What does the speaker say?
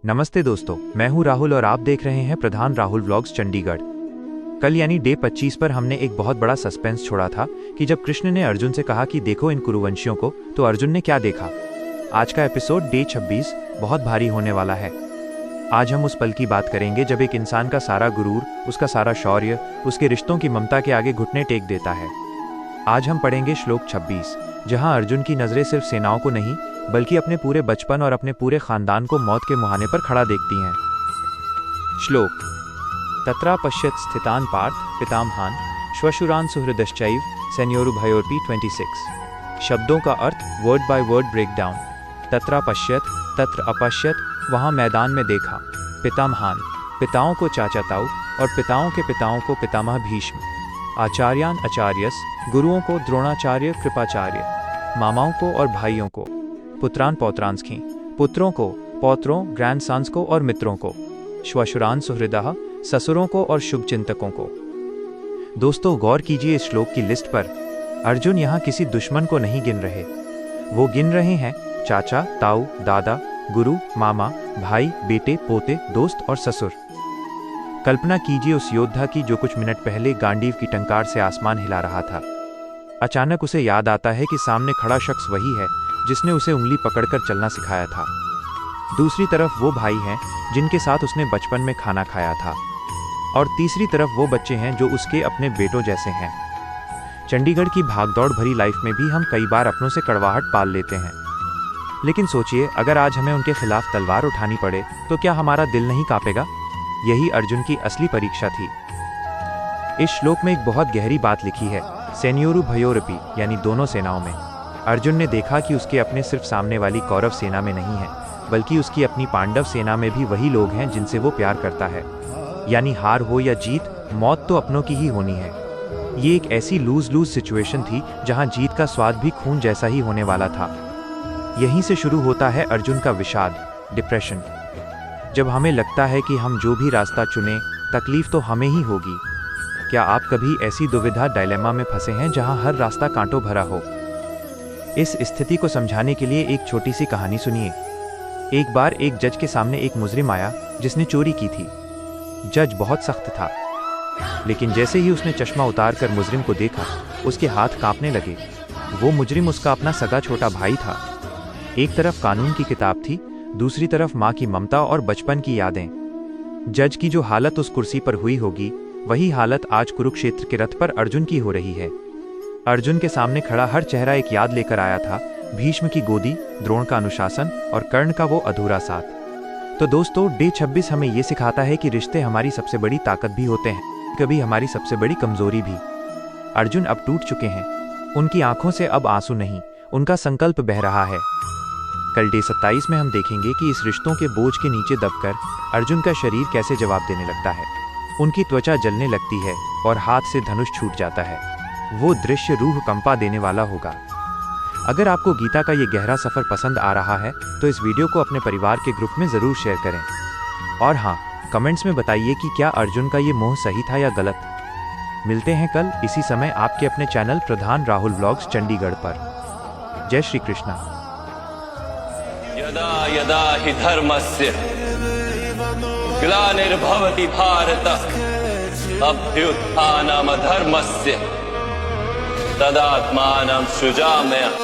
नमस्ते दोस्तों, मैं हूं राहुल और आप देख रहे हैं प्रधान राहुल व्लॉग्स चंडीगढ़। कल यानी डे 25 पर हमने एक बहुत बड़ा सस्पेंस छोड़ा था कि जब कृष्ण ने अर्जुन से कहा कि देखो इन कुरुवंशियों को, तो अर्जुन ने क्या देखा। आज का एपिसोड डे 26 बहुत भारी होने वाला है। आज हम उस पल की बात करेंगे जब एक इंसान का सारा गुरूर, उसका सारा शौर्य, उसके रिश्तों की ममता के आगे घुटने टेक देता है। आज हम पढ़ेंगे श्लोक 26, जहां अर्जुन की नजरें सिर्फ सेनाओं को नहीं बल्कि अपने पूरे बचपन और अपने पूरे खानदान को मौत के मुहाने पर खड़ा देखती हैं। श्लोक: तत्रा पश्यत स्थितान पार्थ पितामहान श्वशुरान सुहृदश्चैव सैन्योरुभयोरपि 26। शब्दों का अर्थ वर्ड बाय वर्ड ब्रेकडाउन। तत्रा पश्यत, तत्र अपश्यत, वहाँ मैदान में देखा। पितामहान, पिताओं को चाचा ताऊ, और पिताओं के पिताओं को पितामह भीष्म। आचार्यान आचार्यस, गुरुओं को द्रोणाचार्य कृपाचार्य। मामाओं को और भाइयों को। पुत्रान पौत्रांस्खी, पुत्रों को, पौत्रों ग्रैंडसन्स को और मित्रों को। श्वशुरान सुहृदः, ससुरों को और शुभचिंतकों को। दोस्तों, गौर कीजिए इस श्लोक की लिस्ट पर। अर्जुन यहाँ किसी दुश्मन को नहीं गिन रहे, वो गिन रहे हैं चाचा ताऊ, दादा, गुरु, मामा, भाई, बेटे, पोते, दोस्त और ससुर। कल्पना कीजिए उस योद्धा की जो कुछ मिनट पहले गांडीव की टंकार से आसमान हिला रहा था। अचानक उसे याद आता है कि सामने खड़ा शख्स वही है जिसने उसे उंगली पकड़कर चलना सिखाया था। दूसरी तरफ वो भाई हैं जिनके साथ उसने बचपन में खाना खाया था, और तीसरी तरफ वो बच्चे हैं जो उसके अपने बेटों जैसे हैं। चंडीगढ़ की भागदौड़ भरी लाइफ में भी हम कई बार अपनों से कड़वाहट पाल लेते हैं, लेकिन सोचिए अगर आज हमें उनके खिलाफ तलवार उठानी पड़े तो क्या हमारा दिल नहीं कांपेगा। यही अर्जुन की असली परीक्षा थी। इस श्लोक में एक बहुत गहरी बात लिखी है, सैन्योरुभयोरपि, यानी दोनों सेनाओं में। अर्जुन ने देखा कि उसके अपने सिर्फ सामने वाली कौरव सेना में नहीं है, बल्कि उसकी अपनी पांडव सेना में भी वही लोग हैं जिनसे वो प्यार करता है। यानी हार हो या जीत, मौत तो अपनों की ही होनी है। ये एक ऐसी लूज लूज सिचुएशन थी जहां जीत का स्वाद भी खून जैसा ही होने वाला था। यहीं से शुरू होता है अर्जुन का विषाद, डिप्रेशन। जब हमें लगता है कि हम जो भी रास्ता चुने, तकलीफ तो हमें ही होगी। क्या आप कभी ऐसी दुविधा डायलेमा में फंसे हैं जहां हर रास्ता कांटों भरा हो? इस स्थिति को समझाने के लिए एक छोटी सी कहानी सुनिए। एक बार एक जज के सामने एक मुजरिम आया जिसने चोरी की थी। जज बहुत सख्त था, लेकिन जैसे ही उसने चश्मा उतारकर मुजरिम को देखा, उसके हाथ कांपने लगे। वो मुजरिम उसका अपना सगा छोटा भाई था। एक तरफ कानून की किताब थी, दूसरी तरफ माँ की ममता और बचपन की यादें। जज की जो हालत उस कुर्सी पर हुई होगी, वही हालत आज कुरुक्षेत्र के रथ पर अर्जुन की हो रही है। अर्जुन के सामने खड़ा हर चेहरा एक याद लेकर आया था, भीष्म की गोदी, द्रोण का अनुशासन और कर्ण का वो अधूरा साथ। तो दोस्तों, डे 26 हमें ये सिखाता है कि रिश्ते हमारी सबसे बड़ी ताकत भी होते हैं, कभी हमारी सबसे बड़ी कमजोरी भी। अर्जुन अब टूट चुके हैं, उनकी आंखों से अब आंसू नहीं, उनका संकल्प बह रहा है। कल डे 27 में हम देखेंगे कि इस रिश्तों के बोझ के नीचे दबकर अर्जुन का शरीर कैसे जवाब देने लगता है। उनकी त्वचा जलने लगती है और हाथ से धनुष छूट जाता है। वो दृश्य रूह कंपा देने वाला होगा। अगर आपको गीता का ये गहरा सफर पसंद आ रहा है तो इस वीडियो को अपने परिवार के ग्रुप में जरूर शेयर करें। और हाँ, कमेंट्स में बताइए कि क्या अर्जुन का ये मोह सही था या गलत। मिलते हैं कल इसी समय आपके अपने चैनल प्रधान राहुल व्लॉग्स चंडीगढ़ पर। जय श्री कृष्णा। यदा यदा हि धर्मस्य ग्लानिर्भवति भारत अभ्युत्थानमधर्मस्य तदात्मानं सृजाम्यहम्।